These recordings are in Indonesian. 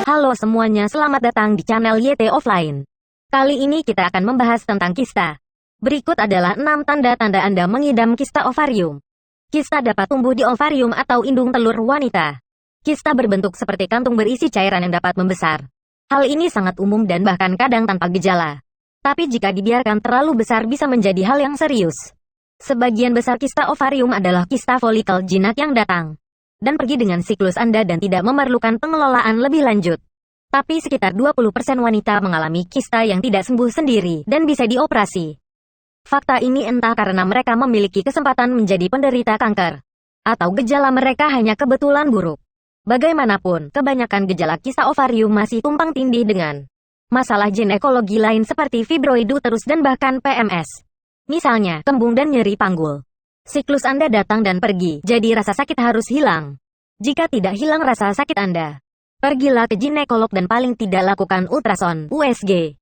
Halo semuanya, selamat datang di channel YT Offline. Kali ini kita akan membahas tentang kista. Berikut adalah 6 tanda-tanda Anda mengidam kista ovarium. Kista dapat tumbuh di ovarium atau indung telur wanita. Kista berbentuk seperti kantung berisi cairan yang dapat membesar. Hal ini sangat umum dan bahkan kadang tanpa gejala. Tapi jika dibiarkan terlalu besar bisa menjadi hal yang serius. Sebagian besar kista ovarium adalah kista folikel jinak yang datang dan pergi dengan siklus Anda dan tidak memerlukan pengelolaan lebih lanjut. Tapi sekitar 20% wanita mengalami kista yang tidak sembuh sendiri dan bisa dioperasi. Fakta ini entah karena mereka memiliki kesempatan menjadi penderita kanker, atau gejala mereka hanya kebetulan buruk. Bagaimanapun, kebanyakan gejala kista ovarium masih tumpang tindih dengan masalah ginekologi lain seperti fibroid uterus dan bahkan PMS. Misalnya, kembung dan nyeri panggul. Siklus Anda datang dan pergi, jadi rasa sakit harus hilang. Jika tidak hilang rasa sakit Anda, pergilah ke ginekolog dan paling tidak lakukan ultrason (USG).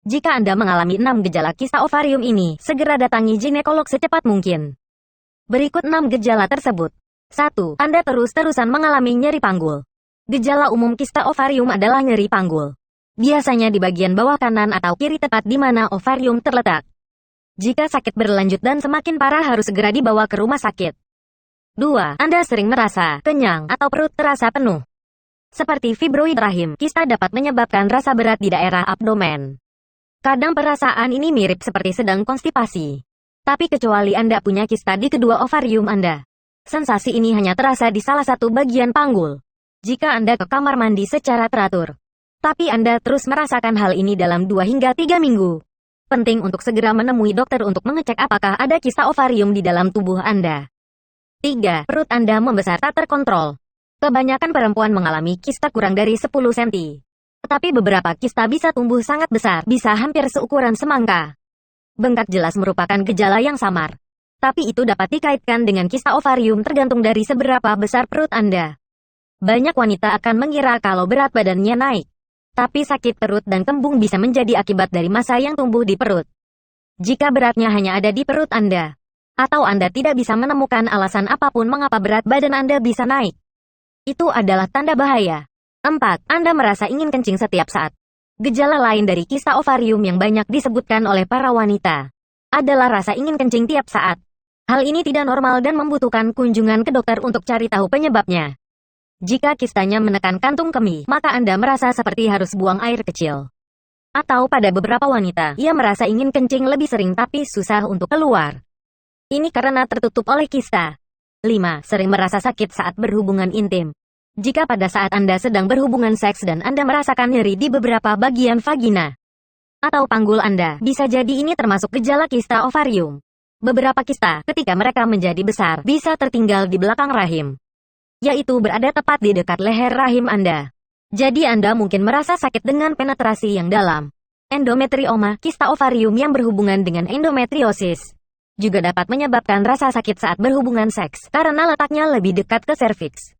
Jika Anda mengalami 6 gejala kista ovarium ini, segera datangi ginekolog secepat mungkin. Berikut 6 gejala tersebut. 1. Anda terus-terusan mengalami nyeri panggul. Gejala umum kista ovarium adalah nyeri panggul. Biasanya di bagian bawah kanan atau kiri tepat di mana ovarium terletak. Jika sakit berlanjut dan semakin parah harus segera dibawa ke rumah sakit. 2. Anda sering merasa kenyang atau perut terasa penuh. Seperti fibroid rahim, kista dapat menyebabkan rasa berat di daerah abdomen. Kadang perasaan ini mirip seperti sedang konstipasi. Tapi kecuali Anda punya kista di kedua ovarium Anda, sensasi ini hanya terasa di salah satu bagian panggul. Jika Anda ke kamar mandi secara teratur, tapi Anda terus merasakan hal ini dalam 2 hingga 3 minggu, penting untuk segera menemui dokter untuk mengecek apakah ada kista ovarium di dalam tubuh Anda. 3. Perut Anda membesar tak terkontrol. Kebanyakan perempuan mengalami kista kurang dari 10 cm. Tetapi beberapa kista bisa tumbuh sangat besar, bisa hampir seukuran semangka. Bengkak jelas merupakan gejala yang samar. Tapi itu dapat dikaitkan dengan kista ovarium tergantung dari seberapa besar perut Anda. Banyak wanita akan mengira kalau berat badannya naik. Tapi sakit perut dan kembung bisa menjadi akibat dari massa yang tumbuh di perut. Jika beratnya hanya ada di perut Anda, atau Anda tidak bisa menemukan alasan apapun mengapa berat badan Anda bisa naik, itu adalah tanda bahaya. 4. Anda merasa ingin kencing setiap saat. Gejala lain dari kista ovarium yang banyak disebutkan oleh para wanita adalah rasa ingin kencing tiap saat. Hal ini tidak normal dan membutuhkan kunjungan ke dokter untuk cari tahu penyebabnya. Jika kistanya menekan kantung kemih, maka Anda merasa seperti harus buang air kecil. Atau pada beberapa wanita, ia merasa ingin kencing lebih sering tapi susah untuk keluar. Ini karena tertutup oleh kista. 5. Sering merasa sakit saat berhubungan intim. Jika pada saat Anda sedang berhubungan seks dan Anda merasakan nyeri di beberapa bagian vagina atau panggul Anda, bisa jadi ini termasuk gejala kista ovarium. Beberapa kista, ketika mereka menjadi besar, bisa tertinggal di belakang rahim, yaitu berada tepat di dekat leher rahim Anda. Jadi Anda mungkin merasa sakit dengan penetrasi yang dalam. Endometrioma, kista ovarium yang berhubungan dengan endometriosis, juga dapat menyebabkan rasa sakit saat berhubungan seks karena letaknya lebih dekat ke serviks.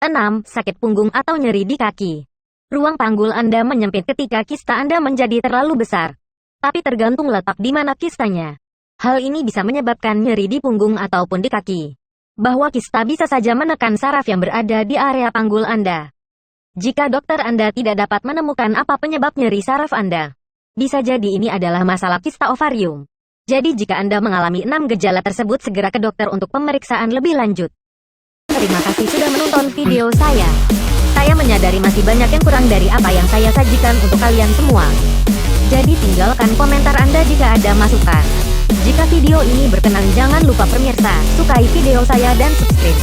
6. Sakit punggung atau nyeri di kaki. Ruang panggul Anda menyempit ketika kista Anda menjadi terlalu besar. Tapi tergantung letak di mana kistanya. Hal ini bisa menyebabkan nyeri di punggung ataupun di kaki. Bahwa kista bisa saja menekan saraf yang berada di area panggul Anda. Jika dokter Anda tidak dapat menemukan apa penyebab nyeri saraf Anda, bisa jadi ini adalah masalah kista ovarium. Jadi jika Anda mengalami 6 gejala tersebut, segera ke dokter untuk pemeriksaan lebih lanjut. Terima kasih sudah menonton video saya. Saya menyadari masih banyak yang kurang dari apa yang saya sajikan untuk kalian semua. Jadi tinggalkan komentar Anda jika ada masukan. Jika video ini berkenan jangan lupa pemirsa, sukai video saya dan subscribe.